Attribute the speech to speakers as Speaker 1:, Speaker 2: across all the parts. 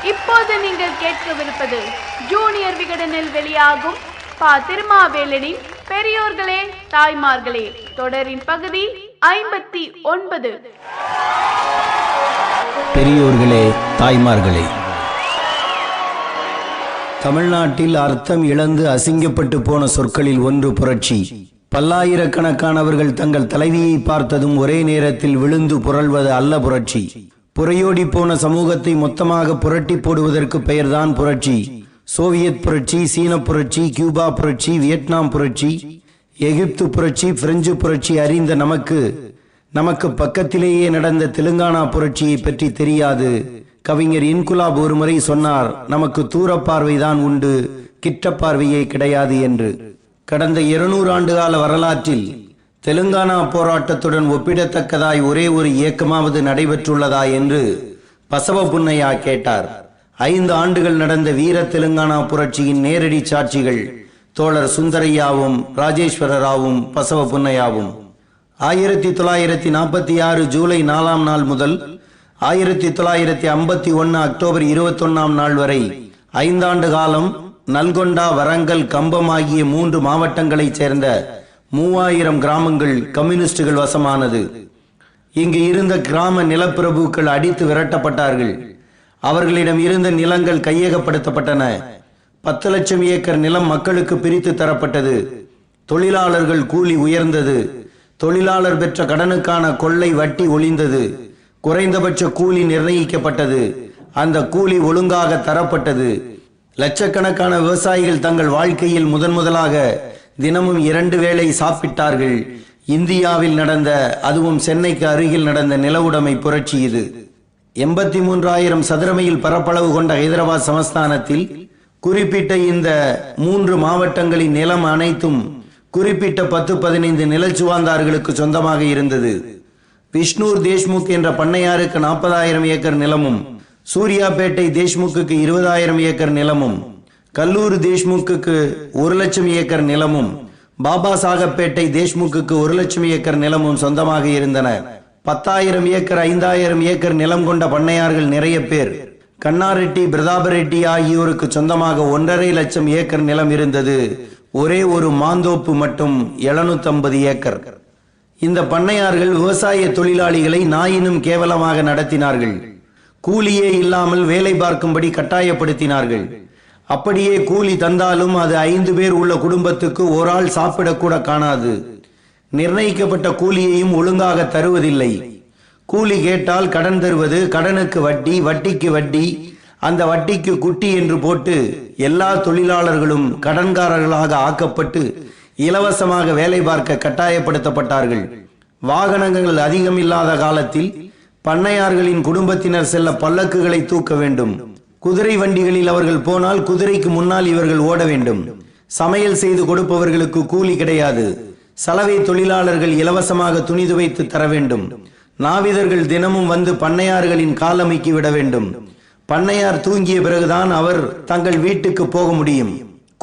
Speaker 1: இப்போது நீங்கள் கேட்கவிருப்பது ஜூனியர் விகடனில் வெளியாகும் பா. திருமாவேலனின் பெரியோர்களே தாய்மார்களே தொடரின் பகுதி 59.
Speaker 2: பெரியோர்களே தாய்மார்களே. தமிழ்நாட்டில் அர்த்தம் இழந்து அசிங்கப்பட்டு போன சொற்களில் ஒன்று புரட்சி. பல்லாயிரக்கணக்கானவர்கள் தங்கள் தலைவியை பார்த்ததும் ஒரே நேரத்தில் விழுந்து புரள்வது அல்ல புரட்சி. புரையோடி போன சமூகத்தை மொத்தமாக புரட்டி போடுவதற்கு பெயர்தான் புரட்சி. சோவியத் புரட்சி, சீன புரட்சி, கியூபா புரட்சி, வியட்நாம் புரட்சி, எகிப்து புரட்சி, பிரெஞ்சு புரட்சி அறிந்த நமக்கு பக்கத்திலேயே நடந்த தெலுங்கானா புரட்சியை பற்றி தெரியாது. கவிஞர் இன்குலாப் ஒரு முறை சொன்னார், நமக்கு தூரப்பார்வைதான் உண்டு, கிட்ட பார்வையே கிடையாது என்று. கடந்த 200 ஆண்டுகால வரலாற்றில் தெலுங்கானா போராட்டத்துடன் ஒப்பிடத்தக்கதாய் ஒரே ஒரு இயக்கமாவது நடைபெற்றுள்ளதா என்று பசவ புன்னையா கேட்டார். 5 ஆண்டுகள் நடந்த வீர தெலுங்கானா புரட்சியின் நேரடி சாட்சிகள் தோழர் சுந்தரையாவும் ராஜேஸ்வர ராவும் பசவ புன்னையாவும். 1946 ஜூலை 4ஆம் நாள் முதல் 1951 அக்டோபர் 21ஆம் நாள் வரை 5 ஆண்டு காலம் நல்கொண்டா, வரங்கல், கம்பம் ஆகிய 3 மாவட்டங்களைச் சேர்ந்த 3000 கிராமங்கள் கம்யூனிஸ்டுகள் வசமானது. இங்கு இருந்த கிராம நிலப்பிரபுக்கள் அடித்து விரட்டப்பட்டார்கள். அவர்களிடம் இருந்த நிலங்கள் கையகப்படுத்தப்பட்டன. 10 லட்சம் ஏக்கர் நிலம் மக்களுக்கு பிரித்து தரப்பட்டது. தொழிலாளர்கள் கூலி உயர்ந்தது. தொழிலாளர் பெற்ற கடனுக்கான கொள்ளை வட்டி ஒழிந்தது. குறைந்தபட்ச கூலி நிர்ணயிக்கப்பட்டது. அந்த கூலி ஒழுங்காக தரப்பட்டது. லட்சக்கணக்கான விவசாயிகள் தங்கள் வாழ்க்கையில் முதலாக தினமும் 2 வேளை சாப்பிட்டார்கள். இந்தியாவில் நடந்த, அதுவும் சென்னைக்கு அருகில் நடந்த நிலவுடைமை புரட்சி இது. 83,000 சதுரமையில் பரப்பளவு கொண்ட ஹைதராபாத் சமஸ்தானத்தில் குறிப்பிட்ட இந்த 3 மாவட்டங்களின் நிலம் அனைத்தும் குறிப்பிட்ட 10-15 நிலச்சுவாந்தார்களுக்கு சொந்தமாக இருந்தது. விஷ்ணூர் தேஷ்முக் என்ற பண்ணையாருக்கு 40,000 ஏக்கர் நிலமும், சூர்யாபேட்டை தேஷ்முக்கு 20,000 ஏக்கர் நிலமும், கல்லூர் தேஷ்முக்கு 1 லட்சம் ஏக்கர் நிலமும், பாபா சாகப்பேட்டை தேஷ்முக்கு 1 லட்சம் ஏக்கர் நிலமும் சொந்தமாக இருந்தன. 10,000 ஏக்கர் 5,000 ஏக்கர் நிலம் கொண்ட பண்ணையார்கள் நிறைய பேர். கண்ணாரெட்டி, பிரதாபரெட்டி ஆகியோருக்கு சொந்தமாக 1.5 லட்சம் ஏக்கர் நிலம் இருந்தது. ஒரே ஒரு மாந்தோப்பு மட்டும் 750 ஏக்கர். இந்த பண்ணையார்கள் விவசாய தொழிலாளிகளை நாயினும் கேவலமாக நடத்தினார்கள். கூலியே இல்லாமல் வேலை பார்க்கும்படி கட்டாயப்படுத்தினார்கள். அப்படியே கூலி தந்தாலும் அது 5 பேர் உள்ள குடும்பத்துக்கு ஒரு ஆள் சாப்பிடக்கூட காணாது. நிர்ணயிக்கப்பட்ட கூலியையும் ஒழுங்காக தருவதில்லை. கூலி கேட்டால் கடன் தருவது, கடனுக்கு வட்டி, வட்டிக்கு வட்டி, அந்த வட்டிக்கு குட்டி என்று போட்டு எல்லா தொழிலாளர்களும் கடன்காரர்களாக ஆக்கப்பட்டு இலவசமாக வேலை பார்க்க கட்டாயப்படுத்தப்பட்டார்கள். வாகனங்கள் அதிகம் இல்லாத காலத்தில் பண்ணையார்களின் குடும்பத்தினர் செல்ல பல்லக்குகளை தூக்க வேண்டும். குதிரை வண்டிகளில் அவர்கள் போனால் குதிரைக்கு முன்னால் இவர்கள் ஓட வேண்டும். சமையல் செய்து கொடுப்பவர்களுக்கு கூலி கிடையாது. சலவை தொழிலாளர்கள் இலவசமாக துணி துவைத்து தர வேண்டும். நாவிதர்கள் தினமும் வந்து பண்ணையார்களின் காலமைக்கு விட வேண்டும். பண்ணையார் தூங்கிய பிறகுதான் அவர் தங்கள் வீட்டுக்கு போக முடியும்.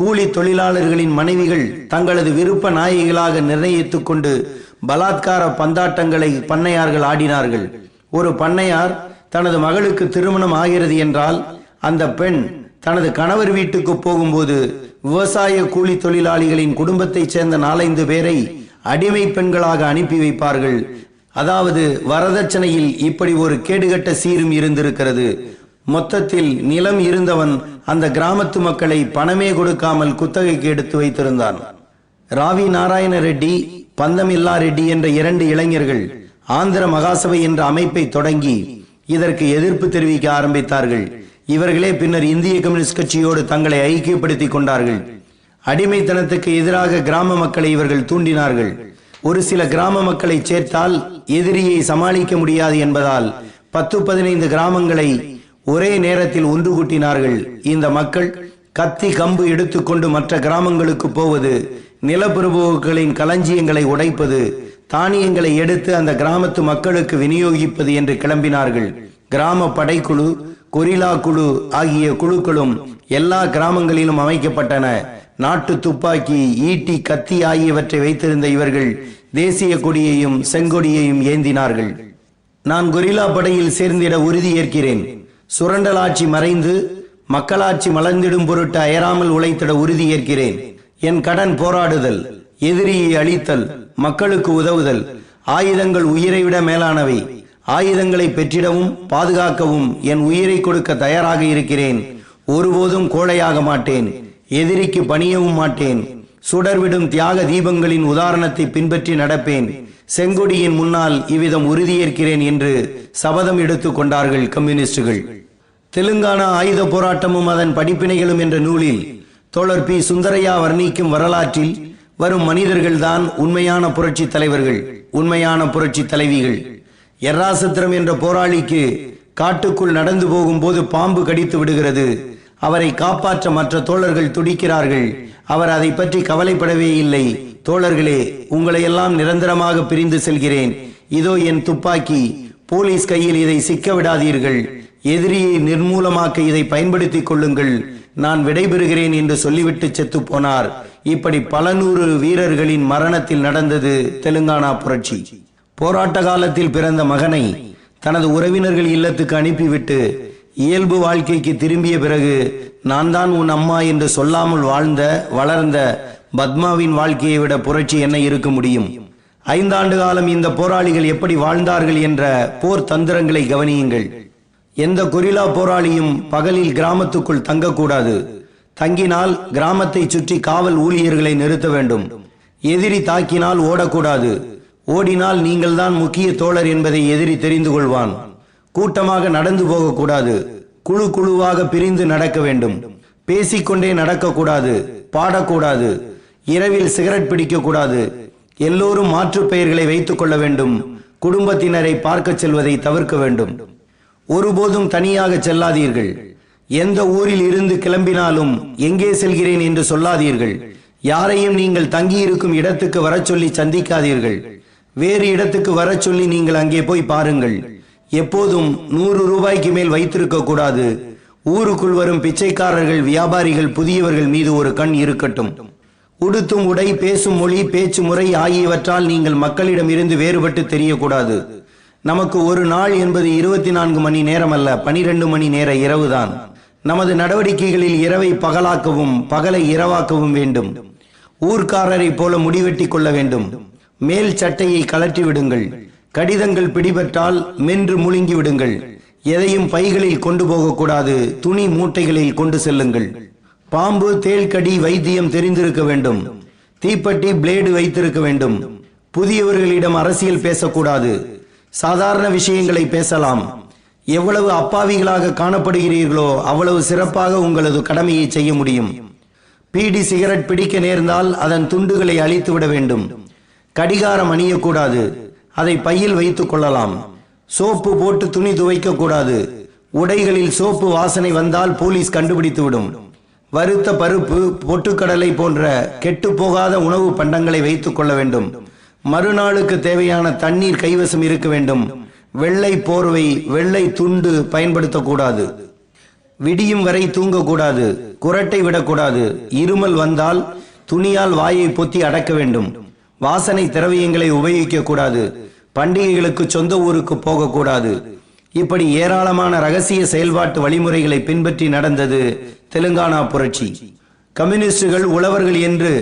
Speaker 2: கூலி தொழிலாளர்களின் மனைவிகள் தங்களது விருப்ப நாயகிகளாக நிர்ணயித்துக் கொண்டு பலாத்கார பந்தாட்டங்களை பண்ணையார்கள் ஆடினார்கள். ஒரு பண்ணையார் தனது மகளுக்கு திருமணம் ஆகிறது என்றால் அந்த பெண் தனது கணவர் வீட்டுக்கு போகும்போது விவசாய கூலி தொழிலாளிகளின் குடும்பத்தைச் சேர்ந்த 4-5 பேரை அடிமை பெண்களாக அனுப்பி வைப்பார்கள். அதாவது வரதட்சணையில் இப்படி ஒரு கேடுகட்ட சீரும் இருந்திருக்கிறது. மொத்தத்தில் நிலம் இருந்தவன் அந்த கிராமத்து மக்களை பணமே கொடுக்காமல் குத்தகைக்கு எடுத்து வைத்திருந்தான். ராவி நாராயண ரெட்டி, பந்தமில்லா ரெட்டி என்ற 2 இளைஞர்கள் ஆந்திர மகாசபை என்ற அமைப்பை தொடங்கி இதற்கு எதிர்ப்பு தெரிவிக்க ஆரம்பித்தார்கள். இவர்களே பின்னர் இந்திய கம்யூனிஸ்ட் கட்சியோடு தங்களை ஐக்கியப்படுத்திக் கொண்டார்கள். அடிமைத்தனத்துக்கு எதிராக கிராம மக்களை இவர்கள் தூண்டினார்கள். ஒரு சில கிராம மக்களை சேர்த்தால் எதிரியை சமாளிக்க முடியாது என்பதால் 10-15 கிராமங்களை ஒரே நேரத்தில் ஒன்று கூட்டினார்கள். இந்த மக்கள் கத்தி கம்பு எடுத்துக்கொண்டு மற்ற கிராமங்களுக்கு போவது, நிலப்பிரபுக்களின் களஞ்சியங்களை உடைப்பது, தானியங்களை எடுத்து அந்த கிராமத்து மக்களுக்கு விநியோகிப்பது என்று கிளம்பினார்கள். கிராம படைக்குழு, கொரில்லா குழு ஆகிய குழுக்களும் எல்லா கிராமங்களிலும் அமைக்கப்பட்டன. நாட்டு துப்பாக்கி, ஈட்டி, கத்தி ஆகியவற்றை வைத்திருந்த இவர்கள் தேசிய கொடியையும் செங்கொடியையும் ஏந்தினார்கள். நான் கொரில்லா படையில் சேர்ந்திட உறுதி ஏற்கிறேன். சுரண்டலாட்சி மறைந்து மக்களாட்சி மலர்ந்திடும் பொருட்டு அயராமல் உழைத்திட உறுதியேற்கிறேன். என் கடன் போராடுதல், எதிரியை அழித்தல், மக்களுக்கு உதவுதல். ஆயுதங்கள் உயிரை விட மேலானவை. ஆயுதங்களை பெற்றிடவும் பாதுகாக்கவும் என் உயிரை கொடுக்க தயாராக இருக்கிறேன். ஒருபோதும் கோழையாக மாட்டேன். எதிரிக்கு பணியவும் மாட்டேன். சுடர்விடும் தியாக தீபங்களின் உதாரணத்தை பின்பற்றி நடப்பேன். செங்கொடியின் முன்னால் இவ்விதம் உறுதியேற்கிறேன் என்று சபதம் எடுத்துக் கொண்டார்கள் கம்யூனிஸ்டுகள். தெலுங்கானா ஆயுத போராட்டமும் அதன் படிப்பினைகளும் என்ற நூலில் தோழர் பி. சுந்தரையா வர்ணிக்கும் வரலாற்றில் வரும் மனிதர்கள்தான் உண்மையான புரட்சி தலைவர்கள், உண்மையான புரட்சி தலைவிகள். எர்ராசத்திரம் என்ற போராளிக்கு காட்டுக்குள் நடந்து போகும்போது பாம்பு கடித்து விடுகிறது. அவரை காப்பாற்ற மற்ற தோழர்கள் துடிக்கிறார்கள். அவர் அதை பற்றி கவலைப்படவே இல்லை. தோழர்களே, உங்களை எல்லாம் நிரந்தரமாக பிரிந்து செல்கிறேன். இதோ என் துப்பாக்கி. போலீஸ் கையில் இதை சிக்க விடாதீர்கள். எதிரியை நிர்மூலமாக்க இதை பயன்படுத்திக் கொள்ளுங்கள். நான் விடைபெறுகிறேன் என்று சொல்லிவிட்டு செத்து போனார். இப்படி பல நூறு வீரர்களின் மரணத்தில் நடந்தது தெலுங்கானா புரட்சி. போராட்ட காலத்தில் பிறந்த மகனை தனது உறவினர்கள் இல்லத்துக்கு அனுப்பிவிட்டு இயல்பு வாழ்க்கைக்கு திரும்பிய பிறகு நான் தான் உன் அம்மா என்று சொல்லாமல் வாழ்ந்த வளர்ந்த பத்மாவின் வாழ்க்கையை விட புரட்சி என்ன இருக்க முடியும்? 5 ஆண்டு காலம் இந்த போராளிகள் எப்படி வாழ்ந்தார்கள் என்ற போர் தந்திரங்களை கவனியுங்கள். எந்த கொரில்லா போராளியும் பகலில் கிராமத்துக்குள் தங்கக்கூடாது. தங்கினால் கிராமத்தை சுற்றி காவல் ஊழியர்களை நிறுத்த வேண்டும். எதிரி தாக்கினால் ஓடக்கூடாது. ஓடினால் நீங்கள் தான் முக்கிய தோழர் என்பதை எதிரி தெரிந்து கொள்வான். கூட்டமாக நடந்து போகக்கூடாது. குழு குழுவாக பிரிந்து நடக்க வேண்டும். பேசிக்கொண்டே நடக்கக்கூடாது. பாடக்கூடாது. இரவில் சிகரெட் பிடிக்கக்கூடாது. எல்லோரும் மாற்று பெயர்களை வைத்துக் கொள்ள வேண்டும். குடும்பத்தினரை பார்க்க செல்வதை தவிர்க்க வேண்டும். ஒருபோதும் தனியாக செல்லாதீர்கள். எந்த ஊரில் இருந்து கிளம்பினாலும் எங்கே செல்கிறேன் என்று சொல்லாதீர்கள். யாரையும் நீங்கள் தங்கியிருக்கும் இடத்துக்கு வர சொல்லி சந்திக்காதீர்கள். வேறு இடத்துக்கு வர சொல்லி நீங்கள் அங்கே போய் பாருங்கள். எப்போதும் 100 ரூபாய்க்கு மேல் வைத்திருக்க கூடாது. ஊருக்குள் வரும் பிச்சைக்காரர்கள், வியாபாரிகள், புதியவர்கள் மீது ஒரு கண் இருக்கட்டும். உடுத்தும் உடை, பேசும் மொழி, பேச்சு முறை ஆகியவற்றால் நீங்கள் மக்களிடம் இருந்து வேறுபட்டு தெரியக்கூடாது. நமக்கு ஒரு நாள் என்பது 24 மணி நேரம் அல்ல, 12 மணி நேர இரவுதான். நமது நடவடிக்கைகளில் இரவை பகலாக்கவும் பகலை இரவாக்கவும் வேண்டும். ஊர்க்காரரை போல முடிவெட்டி கொள்ள வேண்டும். மேல் சட்டையை கலற்றி விடுங்கள். கடிதங்கள் பிடிபட்டால் மென்று முழுங்கி விடுங்கள். எதையும் பைகளில் கொண்டு போகக்கூடாது. துணி மூட்டைகளில் கொண்டு செல்லுங்கள். பாம்பு, தேள்கடி வைத்தியம் தெரிந்திருக்க வேண்டும். தீப்பெட்டி, பிளேடு வைத்திருக்க வேண்டும். புதியவர்களிடம் அரசியல் பேசக்கூடாது. சாதாரண விஷயங்களை பேசலாம். எவ்வளவு அப்பாவிகளாக காணப்படுகிறீர்களோ அவ்வளவு சிறப்பாக உங்களது கடமையை செய்ய முடியும். பீடி, சிகரெட் பிடிக்க நேர்ந்தால் அதன் துண்டுகளை அழித்து விட வேண்டும். கடிகாரம் அணியக்கூடாது. அதை பையில் வைத்துக் கொள்ளலாம். சோப்பு போட்டு துணி துவைக்க கூடாது. உடைகளில் சோப்பு வாசனை வந்தால் போலீஸ் கண்டுபிடித்துவிடும். வறுத்த பருப்பு, பொட்டுக்கடலை போன்ற கெட்டு போகாத உணவு பண்டங்களை வைத்துக் கொள்ள வேண்டும். மறுநாளுக்கு தேவையான தண்ணீர் கைவசம் இருக்க வேண்டும். வெள்ளை போர்வை, வெள்ளை துண்டு பயன்படுத்தக்கூடாது. விடியும் வரை தூங்கக்கூடாது. குரட்டை விடக்கூடாது. இருமல் வந்தால் துணியால் வாயை பொத்தி அடக்க வேண்டும். வாசனை திரவியங்களை உபயோகிக்க கூடாது. பண்டிகைகளுக்கு சொந்த ஊருக்கு போகக்கூடாது. இப்படி ஏராளமான ரகசிய செயல்பாட்டு வழிமுறைகளை பின்பற்றி நடந்தது தெலுங்கானா புரட்சி. கம்யூனிஸ்டுகள் உழவர்கள் என்று